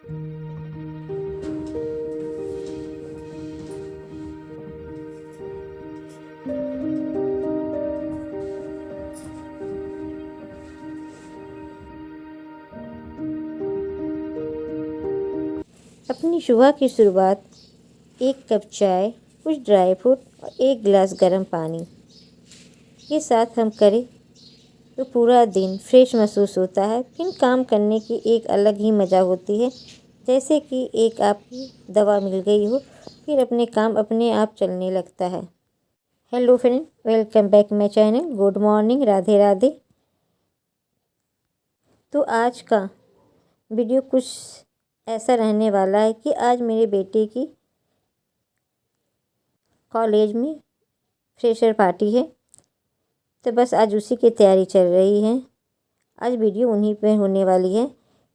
अपनी सुबह की शुरुआत 1 कप चाय, कुछ ड्राई फ्रूट और 1 गिलास गर्म पानी के साथ हम करें तो पूरा दिन फ्रेश महसूस होता है। फिर काम करने की एक अलग ही मज़ा होती है, जैसे कि एक आपकी दवा मिल गई हो, फिर अपने काम अपने आप चलने लगता है। Hello friend, welcome back my channel. Good morning, Radhe Radhe. तो आज का वीडियो कुछ ऐसा रहने वाला है कि आज मेरे बेटे की कॉलेज में फ्रेशर पार्टी है, तो बस आज उसी की तैयारी चल रही है। आज वीडियो उन्हीं पे होने वाली है।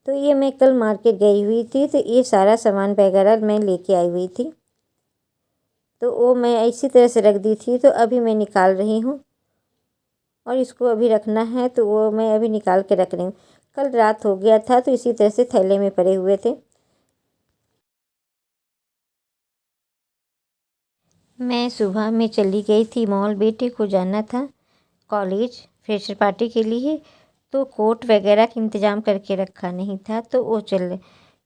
तो ये मैं कल मार्केट गई हुई थी, तो ये सारा सामान वगैरह मैं लेके आई हुई थी, तो वो मैं इसी तरह से रख दी थी। तो अभी मैं निकाल रही हूँ और इसको अभी रखना है, तो वो मैं अभी निकाल के रख रही हूँ। कल रात हो गया था, तो इसी तरह से थैले में पड़े हुए थे। मैं सुबह में चली गई थी मॉल, बेटे को जाना था कॉलेज फ्रेशर पार्टी के लिए, तो कोट वगैरह का इंतज़ाम करके रखा नहीं था, तो वो चल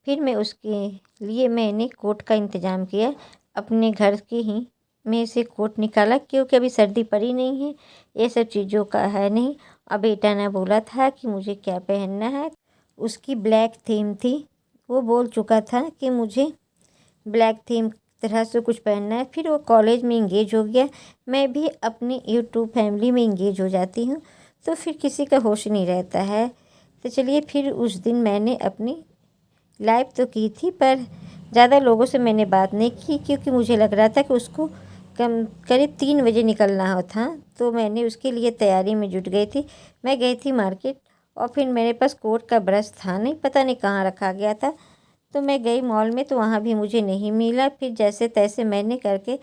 फिर मैं उसके लिए मैंने कोट का इंतज़ाम किया। अपने घर के ही में से कोट निकाला, क्योंकि अभी सर्दी पड़ी नहीं है, ये सब चीज़ों का है नहीं। अब बेटा ने बोला था कि मुझे क्या पहनना है, उसकी ब्लैक थीम थी। वो बोल चुका था कि मुझे ब्लैक थीम तरह से कुछ पहनना है। फिर वो कॉलेज में इंगेज हो गया, मैं भी अपनी यूट्यूब फैमिली में इंगेज हो जाती हूँ, तो फिर किसी का होश नहीं रहता है। तो चलिए, फिर उस दिन मैंने अपनी लाइव तो की थी, पर ज़्यादा लोगों से मैंने बात नहीं की, क्योंकि मुझे लग रहा था कि उसको करीब 3 बजे निकलना हो था। तो मैंने उसके लिए तैयारी में जुट गई थी। मैं गई थी मार्केट, और फिर मेरे पास कोट का ब्रश था नहीं, पता नहीं कहाँ रखा गया था। तो मैं गई मॉल में, तो वहाँ भी मुझे नहीं मिला। फिर जैसे तैसे मैंने करके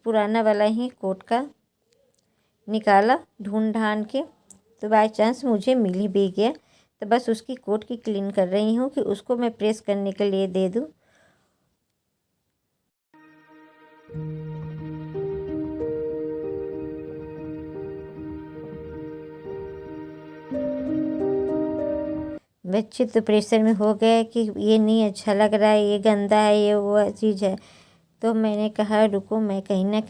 पुराना वाला ही कोट का निकाला ढूंढ ढांड के, तो बाय चांस मुझे मिल ही भी गया। तो बस उसकी कोट की क्लीन कर रही हूँ कि उसको मैं प्रेस करने के लिए दे दूँ। बच्चे तो प्रेशर में हो गए कि ये नहीं अच्छा लग रहा है, ये गंदा है, ये वो चीज़ है। तो मैंने कहा रुको, मैं कहीं ना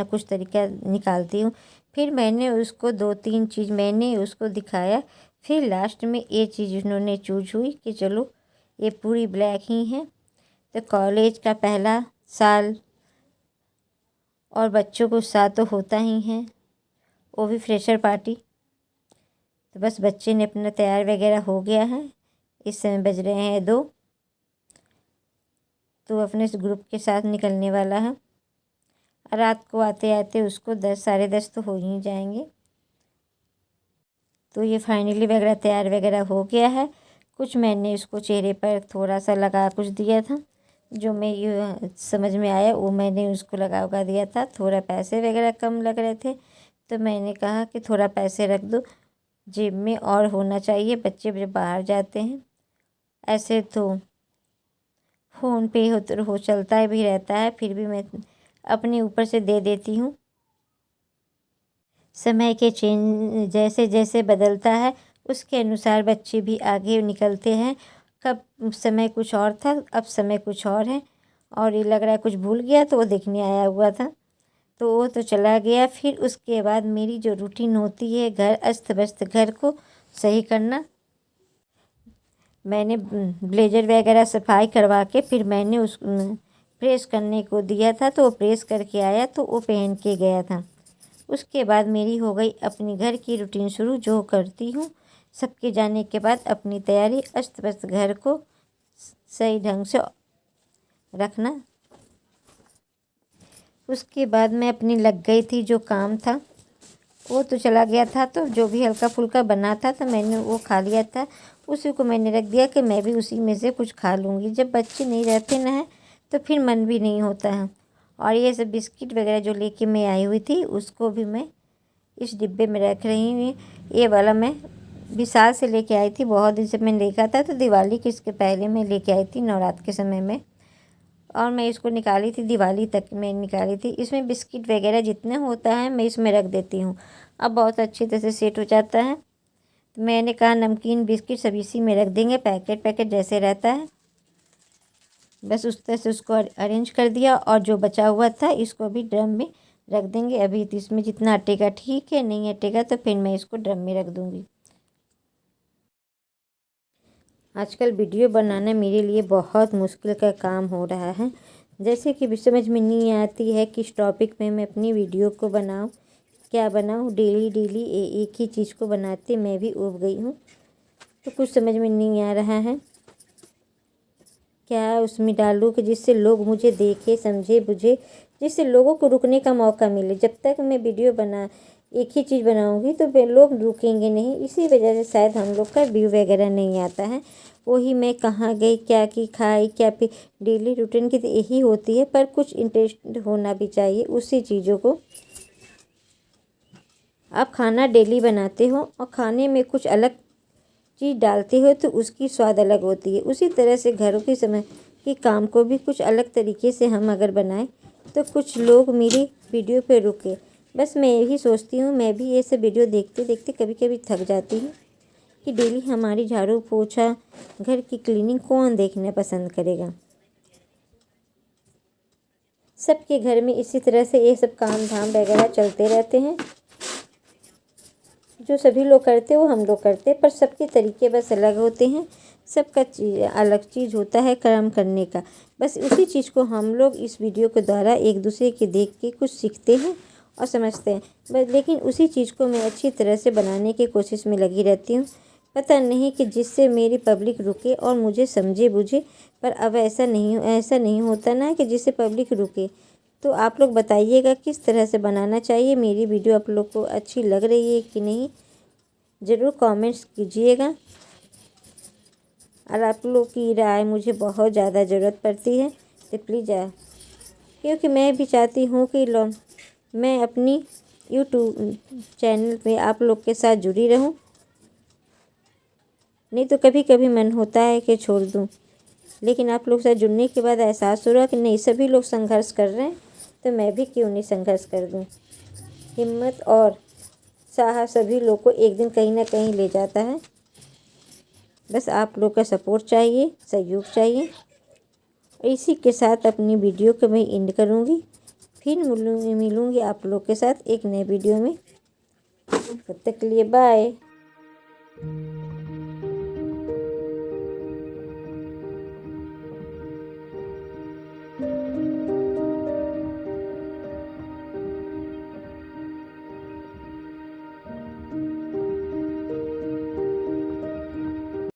कुछ तरीका निकालती हूँ। फिर मैंने उसको 2-3 चीज़ मैंने उसको दिखाया। फिर लास्ट में ये चीज़ उन्होंने चूज हुई कि चलो ये पूरी ब्लैक ही है। तो कॉलेज का पहला साल और बच्चों को उत्साह तो होता ही है, वो भी फ्रेशर पार्टी। तो बस बच्चे ने अपना तैयार वगैरह हो गया है। इस समय बज रहे हैं 2, तो अपने इस ग्रुप के साथ निकलने वाला है। रात को आते आते उसको 10 साढ़े 10 तो हो ही जाएंगे। तो ये फाइनली वगैरह तैयार वगैरह हो गया है। कुछ मैंने उसको चेहरे पर थोड़ा सा लगा कुछ दिया था, जो मैं ये समझ में आया वो मैंने उसको लगा उगा दिया था। थोड़ा पैसे वगैरह कम लग रहे थे, तो मैंने कहा कि थोड़ा पैसे रख दो जेब में, और होना चाहिए। बच्चे जब बाहर जाते हैं ऐसे तो फ़ोन पे हो चलता भी रहता है, फिर भी मैं अपने ऊपर से दे देती हूँ। समय के चेंज जैसे जैसे बदलता है, उसके अनुसार बच्चे भी आगे निकलते हैं। कब समय कुछ और था, अब समय कुछ और है, और ये लग रहा है कुछ भूल गया, तो वो देखने आया हुआ था, तो वो तो चला गया। फिर उसके बाद मेरी जो रूटीन होती है, घर अस्त व्यस्त घर को सही करना। मैंने ब्लेज़र वगैरह सफाई करवा के फिर मैंने उस प्रेस करने को दिया था, तो वो प्रेस करके आया, तो वो पहन के गया था। उसके बाद मेरी हो गई अपनी घर की रूटीन शुरू, जो करती हूँ सबके जाने के बाद अपनी तैयारी, अस्त व्यस्त घर को सही ढंग से रखना। उसके बाद मैं अपनी लग गई थी, जो काम था वो तो चला गया था, तो जो भी हल्का फुल्का बना था तो मैंने वो खा लिया था। उसी को मैंने रख दिया कि मैं भी उसी में से कुछ खा लूँगी। जब बच्चे नहीं रहते ना हैं, तो फिर मन भी नहीं होता है। और ये सब बिस्किट वगैरह जो लेके मैं आई हुई थी, उसको भी मैं इस डिब्बे में रख रही हूँ। ये वाला मैं विशाल से लेके आई थी, बहुत दिन से मैंने देखा था, तो दिवाली के इसके पहले मैं लेके आई थी नवरात्र के समय में, और मैं इसको निकाली थी, दिवाली तक मैं निकाली थी। इसमें बिस्किट वगैरह जितने होता है मैं इसमें रख देती हूँ, अब बहुत अच्छी तरह से सेट हो जाता है। तो मैंने कहा नमकीन बिस्किट सब इसी में रख देंगे, पैकेट पैकेट जैसे रहता है, बस उस तरह से उसको अरेंज कर दिया। और जो बचा हुआ था इसको अभी ड्रम में रख देंगे। अभी तो इसमें जितना अटेगा ठीक है, नहीं अटेगा तो फिर मैं इसको ड्रम में रख दूँगी। आजकल वीडियो बनाना मेरे लिए बहुत मुश्किल का काम हो रहा है, जैसे कि समझ में नहीं आती है किस टॉपिक में मैं अपनी वीडियो को बनाऊं, क्या बनाऊं। डेली डेली एक ही चीज़ को बनाते मैं भी ऊब गई हूं, तो कुछ समझ में नहीं आ रहा है क्या उसमें डालूं कि जिससे लोग मुझे देखे समझे बुझे, जिससे लोगों को रुकने का मौका मिले। जब तक मैं वीडियो एक ही चीज़ बनाऊंगी तो वे लोग रुकेंगे नहीं, इसी वजह से शायद हम लोग का व्यू वगैरह नहीं आता है। वही मैं कहाँ गई, क्या की खाई, क्या पी, डेली रूटीन की तो यही होती है, पर कुछ इंटरेस्ट होना भी चाहिए उसी चीज़ों को। आप खाना डेली बनाते हो और खाने में कुछ अलग चीज़ डालते हो तो उसकी स्वाद अलग होती है। उसी तरह से घरों के समय के काम को भी कुछ अलग तरीके से हम अगर बनाएं तो कुछ लोग मेरी वीडियो पे रुके। बस मैं यही सोचती हूँ, मैं भी ये सब वीडियो देखते देखते कभी कभी थक जाती हूँ कि डेली हमारी झाड़ू पोछा घर की क्लीनिंग कौन देखना पसंद करेगा। सबके घर में इसी तरह से ये सब काम धाम वगैरह चलते रहते हैं, जो सभी लोग करते वो हम लोग करते, पर सबके तरीके बस अलग होते हैं। सबका अलग चीज़ होता है कर्म करने का। बस उसी चीज़ को हम लोग इस वीडियो के द्वारा एक दूसरे के देख के कुछ सीखते हैं और समझते हैं। बस लेकिन उसी चीज़ को मैं अच्छी तरह से बनाने की कोशिश में लगी रहती हूँ। पता नहीं कि जिससे मेरी पब्लिक रुके और मुझे समझे बुझे, पर अब ऐसा नहीं होता ना कि जिससे पब्लिक रुके। तो आप लोग बताइएगा किस तरह से बनाना चाहिए। मेरी वीडियो आप लोग को अच्छी लग रही है कि नहीं, ज़रूर कमेंट्स कीजिएगा। और आप लोग की राय मुझे बहुत ज़्यादा ज़रूरत पड़ती है, तो प्लीज़ क्योंकि मैं भी चाहती हूँ कि मैं अपनी यूट्यूब चैनल पे आप लोग के साथ जुड़ी रहूँ। नहीं तो कभी कभी मन होता है कि छोड़ दूँ, लेकिन आप लोग से जुड़ने के बाद एहसास हो रहा कि नहीं, सभी लोग संघर्ष कर रहे हैं तो मैं भी क्यों नहीं संघर्ष कर दूँ। हिम्मत और साहस सभी लोग को एक दिन कहीं ना कहीं ले जाता है। बस आप लोग का सपोर्ट चाहिए, सहयोग चाहिए। इसी के साथ अपनी वीडियो को मैं एंड करूँगी। फिर मिलूँगी आप लोग के साथ एक नए वीडियो में। तब तक के लिए बाय।